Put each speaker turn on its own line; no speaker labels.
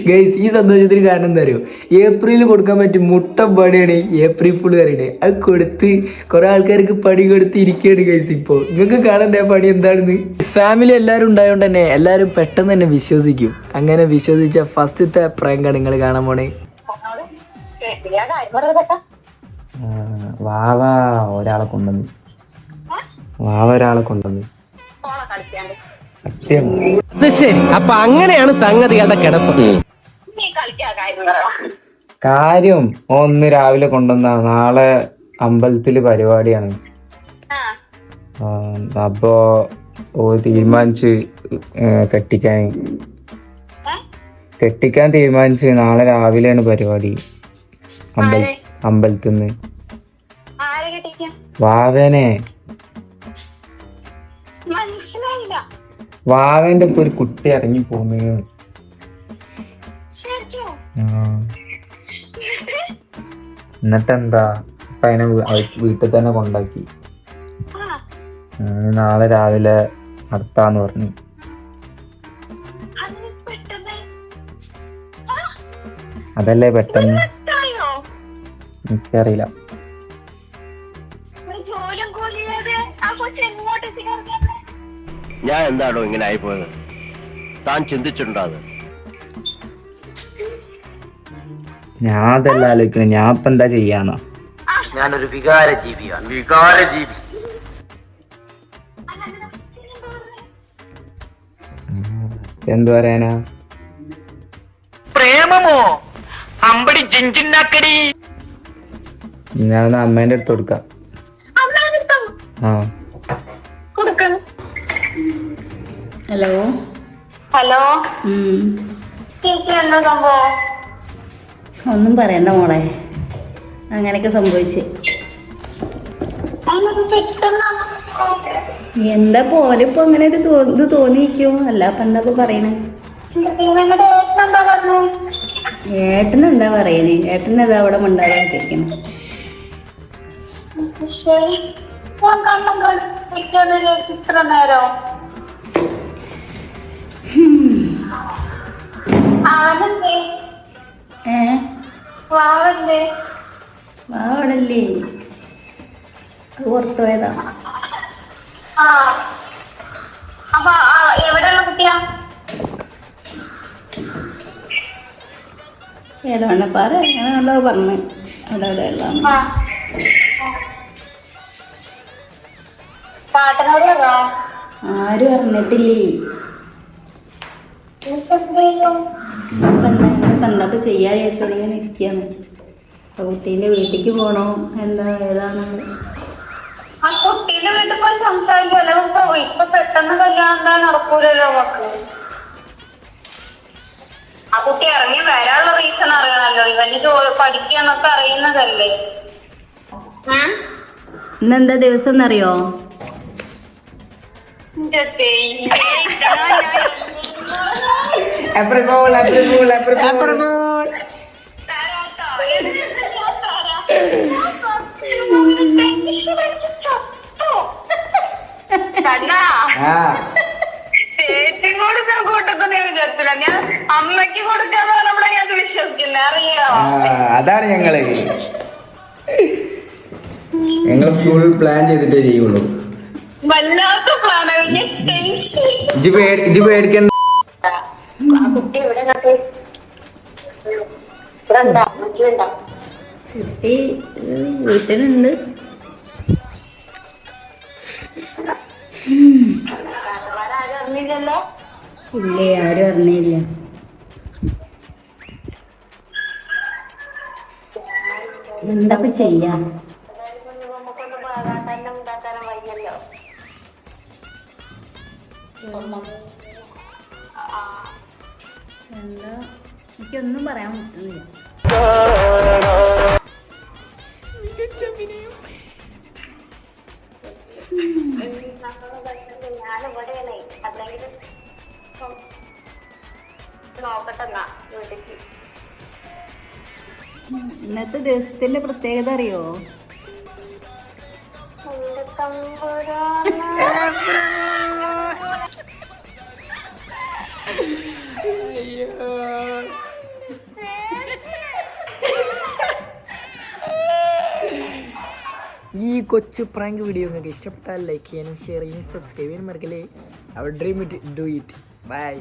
Guys ഈ സന്തോഷത്തിന് കാരണം എന്താ അറിയോ, ഏപ്രിലിൽ കൊടുക്കാൻ പറ്റും മുട്ട പണിയാണ് ഏപ്രിൽ ഫുൾ അറിയണേ. അത് കൊടുത്ത് കുറെ ആൾക്കാർക്ക് പണി കൊടുത്ത് ഇരിക്കുകയാണ് ഗൈസ്. ഇപ്പോൾ നിങ്ങൾക്ക് കാണണ്ടേ പണി എന്താണെന്ന്. ഫാമിലി എല്ലാവരും ഉണ്ടായതുകൊണ്ട് തന്നെ എല്ലാവരും പെട്ടെന്ന് തന്നെ വിശ്വസിക്കും. അങ്ങനെ വിശ്വസിച്ച ഫസ്റ്റത്തെ പ്രാങ്കാണ് നിങ്ങൾ കാണാൻ പോണേ. വാവ ഒരാളെ കൊണ്ടുവന്നു സത്യം.
അത് ശരി, അപ്പൊ അങ്ങനെയാണ് സംഗതികളുടെ കിടപ്പ്.
കാര്യം ഒന്ന് രാവിലെ കൊണ്ടുവന്ന, നാളെ അമ്പലത്തില് പരിപാടിയാണ്. അപ്പോ തീരുമാനിച്ച് കെട്ടിക്കാൻ തീരുമാനിച്ച്. നാളെ രാവിലെയാണ് പരിപാടി അമ്പലത്തിന്ന്. വാവേനെ, വാവേന്റെ ഒപ്പം ഒരു കുട്ടി ഇറങ്ങി പോന്നു. എന്നിട്ടെന്താ ഇപ്പൊ അതിനെ വീട്ടിൽ തന്നെ കൊണ്ടാക്കി. നാളെ രാവിലെ നടത്താന്ന് പറഞ്ഞു. അതല്ലേ പെട്ടെന്ന്, എനിക്കറിയില്ല.
ഞാൻ എന്താണോ ഇങ്ങനെ ആയിപ്പോയത്, താൻ ചിന്തിച്ചിട്ടുണ്ടോ അത്?
ഞാൻ അതല്ല ആലോചിക്കുന്നത്, ഞാൻ ഇപ്പൊ എന്താ ചെയ്യാന്നാ.
ഞാനൊരു വികാര ജീവി.
എന്ത് പറയാനാ?
പ്രേമമോ അമ്പടി ജിഞ്ചിന്നാക്കടി.
ഞാൻ അമ്മേന്റെ അടുത്ത് കൊടുക്കാം.
ഹലോ
ഹലോ ചേച്ചി, എന്താ സംഭവം?
ഒന്നും പറയണ്ട മോളെ, അങ്ങനെയൊക്കെ സംഭവിച്ച്. എന്താ പോലെ ഇപ്പൊ അങ്ങനെ ഒരു ഇത് തോന്നിയിരിക്കും. അല്ല അപ്പൊ എന്താ പറയണേ? ഏട്ടൻ എന്താ പറയണേ? ഏട്ടൻ എന്താ അവിടെ മിണ്ടാതിരിക്കണം.
ഇത്ര നേരോ
വാവടല്ലേ, പുറത്തു പോയതാ.
അപ്പൊ എവിടെയുള്ള കുട്ടിയാ?
ഏതവണ്ണപ്പാറ അങ്ങനെ ഉണ്ടോ പറഞ്ഞു. അവിടെ എവിടെയുള്ള ആരും അറിഞ്ഞിട്ടില്ലേ. കണ്ടപ്പോ ചെയ്യാ വിചാരിച്ചോളിങ്ങനെ ഇരിക്കാണ്. കുട്ടീന്റെ വീട്ടിക്ക് പോണോ എന്താ ഏതാണ്?
ആ കുട്ടീന്റെ വീട്ടിൽ പോയി സംസാരിക്കുമല്ലോ. ഇപ്പൊ പെട്ടെന്ന് കല്യാണം എന്താ നടക്കൂലല്ലോ നമുക്ക്. ആ കുട്ടി ഇറങ്ങി വരാനുള്ള റീസൺ അറിയണല്ലോ. ഇവന് പഠിക്കാന്നൊക്കെ അറിയുന്നതല്ലേ.
ഇന്നെന്താ ദിവസം എന്നറിയോ?
ചേച്ചിയും കൊടുക്കാൻ കൂട്ടൊന്നും ഞാൻ വിചാരിച്ചില്ല. ഞാൻ അമ്മയ്ക്ക് കൊടുക്കാന്ന് പറഞ്ഞപ്പോഴാണ് ഞാൻ വിശ്വസിക്കുന്നത്. അറിയോ?
അതാണ് ഞങ്ങള് ഫുൾ പ്ലാൻ ചെയ്തിട്ടേ ചെയ്യുള്ളൂ.
വല്ലാത്ത പ്ലാനാണ്.
ഇജ്ജ് പേടിക്കണ്ട.
ആ കുട്ടി എവിടെ കുട്ടി
വീട്ടിലുണ്ട്.
അറിഞ്ഞില്ലല്ലോ.
ഇല്ലേ, ആരും അറിഞ്ഞില്ല. എന്താ ചെയ്യാം? എന്താ എനിക്കൊന്നും പറയാൻ പറ്റില്ല.
ഞാനിവിടെയാണേ, അല്ലെങ്കിൽ നോക്കട്ടെന്നാ വീട്ടിക്ക്.
ഇന്നത്തെ ദിവസത്തിന്റെ പ്രത്യേകത അറിയോ?
ഈ കൊച്ചു പ്രാങ്ക് വീഡിയോ നിങ്ങൾക്ക് ഇഷ്ടപ്പെട്ടാൽ ലൈക്ക് ചെയ്യാനും ഷെയർ ചെയ്യാനും സബ്സ്ക്രൈബ് ചെയ്യാനും മറക്കല്ലേ. അവർ dream it do it. By.